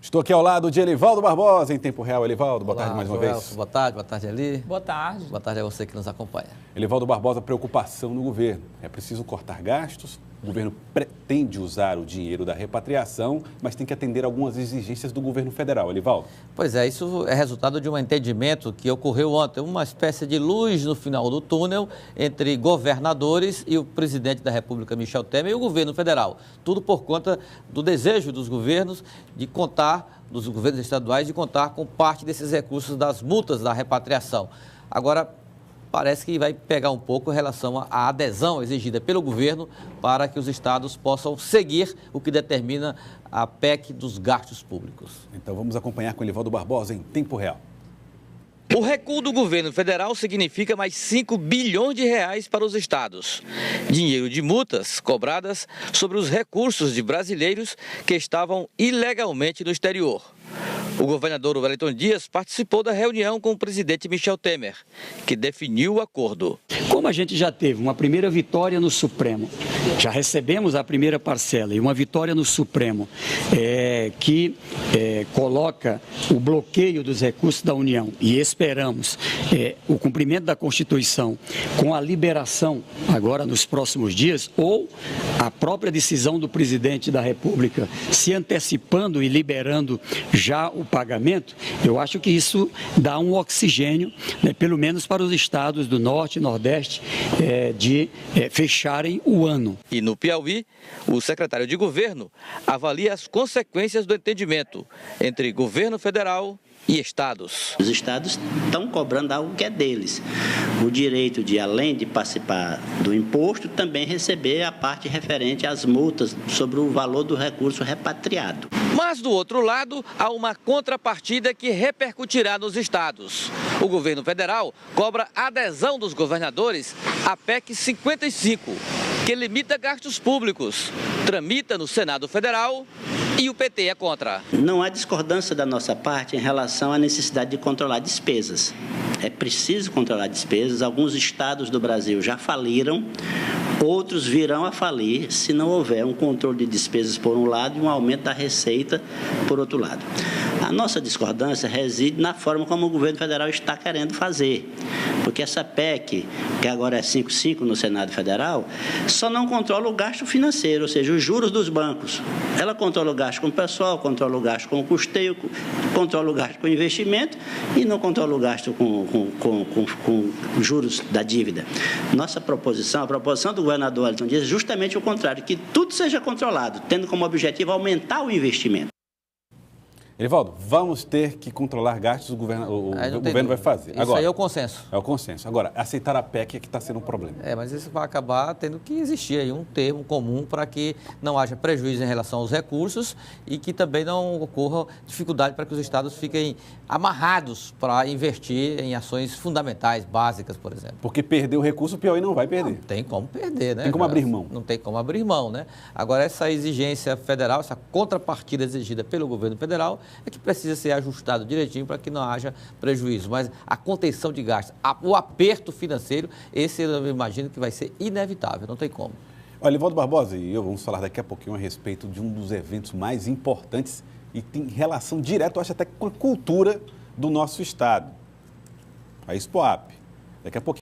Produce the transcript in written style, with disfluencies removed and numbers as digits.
Estou aqui ao lado de Elivaldo Barbosa, em tempo real. Elivaldo, boa tarde mais uma vez. Boa tarde, Eli. Boa tarde. Boa tarde a você que nos acompanha. Elivaldo Barbosa, preocupação no governo. É preciso cortar gastos, o governo pretende usar o dinheiro da repatriação, mas tem que atender algumas exigências do governo federal. Elivaldo. Pois é, isso é resultado de um entendimento que ocorreu ontem, uma espécie de luz no final do túnel entre governadores e o presidente da República, Michel Temer, e o governo federal. Tudo por conta do desejo dos governos de contar, dos governos estaduais, de contar com parte desses recursos das multas da repatriação. Agora, parece que vai pegar um pouco em relação à adesão exigida pelo governo para que os estados possam seguir o que determina a PEC dos gastos públicos. Então vamos acompanhar com Elivaldo Barbosa em tempo real. O recuo do governo federal significa mais 5 bilhões de reais para os estados. Dinheiro de multas cobradas sobre os recursos de brasileiros que estavam ilegalmente no exterior. O governador Wellington Dias participou da reunião com o presidente Michel Temer, que definiu o acordo. Como a gente já teve uma primeira vitória no Supremo, já recebemos a primeira parcela e uma vitória no Supremo que coloca o bloqueio dos recursos da União e esperamos o cumprimento da Constituição com a liberação agora nos próximos dias ou a própria decisão do presidente da República se antecipando e liberando já o pagamento, eu acho que isso dá um oxigênio, pelo menos para os estados do Norte e Nordeste, de fecharem o ano. E no Piauí, o secretário de governo avalia as consequências do entendimento entre governo federal e estados. Os estados estão cobrando algo que é deles. O direito de, além de participar do imposto, também receber a parte referente às multas sobre o valor do recurso repatriado. Mas, do outro lado, há uma contrapartida que repercutirá nos estados. O governo federal cobra adesão dos governadores à PEC 55, que limita gastos públicos, tramita no Senado Federal e o PT é contra. Não há discordância da nossa parte em relação à necessidade de controlar despesas. É preciso controlar despesas. Alguns estados do Brasil já faliram, outros virão a falir se não houver um controle de despesas por um lado e um aumento da receita por outro lado. A nossa discordância reside na forma como o governo federal está querendo fazer. Porque essa PEC, que agora é 55 no Senado Federal, só não controla o gasto financeiro, ou seja, os juros dos bancos. Ela controla o gasto com o pessoal, controla o gasto com o custeio, controla o gasto com o investimento e não controla o gasto com juros da dívida. Nossa proposição, a proposição do governador Wellington Dias é justamente o contrário, que tudo seja controlado, tendo como objetivo aumentar o investimento. Elivaldo, vamos ter que controlar gastos, o governo vai fazer. Isso aí é o consenso. É o consenso. Agora, aceitar a PEC é que está sendo um problema. Mas isso vai acabar tendo que existir aí um termo comum para que não haja prejuízo em relação aos recursos e que também não ocorra dificuldade para que os estados fiquem amarrados para investir em ações fundamentais, básicas, por exemplo. Porque perder o recurso, o Piauí não vai perder. Não tem como perder, né? Tem como abrir mão. Não tem como abrir mão, né? Agora, essa exigência federal, essa contrapartida exigida pelo governo federal, é que precisa ser ajustado direitinho para que não haja prejuízo. Mas a contenção de gastos, o aperto financeiro, esse eu imagino que vai ser inevitável, não tem como. Olha, Elivaldo Barbosa e eu vamos falar daqui a pouquinho a respeito de um dos eventos mais importantes e tem relação direta, eu acho até com a cultura do nosso estado, a Expoap. Daqui a pouquinho.